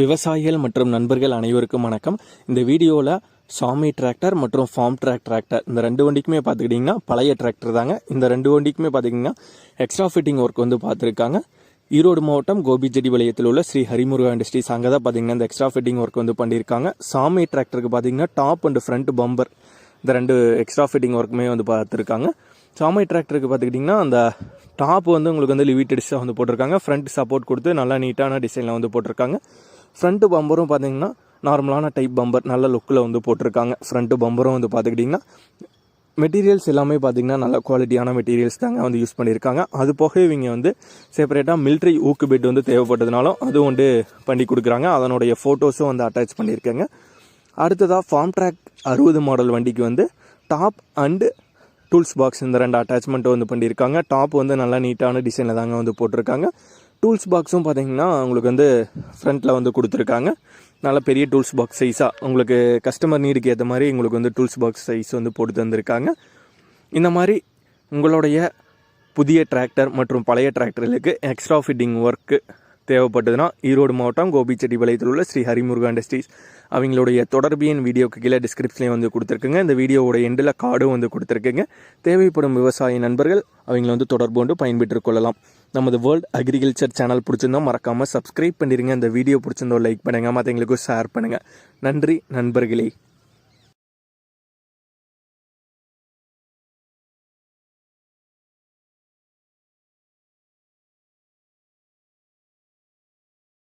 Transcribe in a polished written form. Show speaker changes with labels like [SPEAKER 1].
[SPEAKER 1] விவசாயிகள் மற்றும் நண்பர்கள் அனைவருக்கும் வணக்கம். இந்த வீடியோவில் சாமி டிராக்டர் மற்றும் ஃபார்ம் டிராக்டர் இந்த ரெண்டு வண்டிக்குமே பார்த்துக்கிட்டிங்கன்னா பழைய டிராக்டர் தாங்க. இந்த ரெண்டு வண்டிக்குமே பார்த்திங்கன்னா எக்ஸ்ட்ரா ஃபிட்டிங் ஒர்க் வந்து பார்த்துருக்காங்க. ஈரோடு மாவட்டம் கோபிச்செட்டிபாளையத்தில் உள்ள ஸ்ரீ ஹரிமுருகா இண்டஸ்ட்ரீஸ் அங்கே தான் பார்த்திங்கன்னா இந்த எக்ஸ்ட்ரா ஃபிட்டிங் ஒர்க் வந்து பண்ணியிருக்காங்க. சாமி டிராக்டருக்கு பார்த்திங்கன்னா டாப் அண்ட் ஃப்ரண்ட் பம்பர் இந்த ரெண்டு எக்ஸ்ட்ரா ஃபிட்டிங் ஒர்க்குமே வந்து பார்த்துருக்காங்க. சாமி டிராக்டருக்கு பார்த்துக்கிட்டிங்கன்னா அந்த டாப் வந்து உங்களுக்கு வந்து லிமிட்டட்ஸாக வந்து போட்டிருக்காங்க. ஃப்ரண்ட் சப்போர்ட் கொடுத்து நல்லா நீட்டான டிசைனில் வந்து போட்டிருக்காங்க. ஃப்ரண்ட்டு பம்பரும் பார்த்தீங்கன்னா நார்மலான டைப் பம்பர் நல்ல லுக்கில் வந்து போட்டிருக்காங்க. ஃப்ரண்ட்டு பம்பரும் வந்து பார்த்துக்கிட்டிங்கன்னா மெட்டீரியல்ஸ் எல்லாமே பார்த்திங்கன்னா நல்ல குவாலிட்டியான மெட்டீரியல்ஸ் தாங்க வந்து யூஸ் பண்ணியிருக்காங்க. அது போக இவங்க வந்து செப்பரேட்டாக மிலிட்ரி ஊக்கு பெட் வந்து தேவைப்பட்டதுனாலும் அதுவும் வந்து பண்ணி கொடுக்குறாங்க. அதனுடைய ஃபோட்டோஸும் வந்து அட்டாச் பண்ணியிருக்காங்க. அடுத்ததாக ஃபார்ம் ட்ராக் 60 மாடல் வண்டிக்கு வந்து டாப் அண்டு டூல்ஸ் பாக்ஸ் இந்த ரெண்டு அட்டாச்மெண்ட்டும் வந்து பண்ணியிருக்காங்க. டாப் வந்து நல்லா நீட்டான டிசைனில் தாங்க வந்து போட்டிருக்காங்க. டூல்ஸ் பாக்ஸும் பார்த்தீங்கன்னா உங்களுக்கு வந்து ஃப்ரண்ட்டில் வந்து கொடுத்துருக்காங்க. நல்ல பெரிய டூல்ஸ் பாக்ஸ் சைஸாக உங்களுக்கு கஸ்டமர் நீடுக்கு ஏற்ற மாதிரி உங்களுக்கு வந்து டூல்ஸ் பாக்ஸ் சைஸ் வந்து போட்டு தந்திருக்காங்க. இந்த மாதிரி உங்களுடைய புதிய டிராக்டர் மற்றும் பழைய டிராக்டர்களுக்கு எக்ஸ்ட்ரா ஃபிட்டிங் ஒர்க்கு தேவைப்பட்டதுன்னா ஈரோடு மாவட்டம் கோபிச்செட்டிபாளையத்தில் உள்ள ஸ்ரீ ஹரிமுருகா இண்டஸ்ட்ரீஸ் அவங்களுடைய தொடர்பின் வீடியோக்கு கீழே டிஸ்கிரிப்ஷன்லேயும் வந்து கொடுத்துருக்குங்க. இந்த வீடியோவோட எண்டில் கார்டும் வந்து கொடுத்துருக்குங்க. தேவைப்படும் விவசாய நண்பர்கள் அவங்கள வந்து தொடர்பு கொண்டு பயன்பெற்றுக் கொள்ளலாம். நமது வேர்ல்ட் அக்ரிகல்ச்சர் சேனல் பிடிச்சிருந்தோம் மறக்காமல் சப்ஸ்கிரைப் பண்ணிடுங்க. இந்த வீடியோ பிடிச்சிருந்தோம் லைக் பண்ணுங்கள், மற்றவங்களுக்கும் ஷேர் பண்ணுங்கள். நன்றி நண்பர்களே.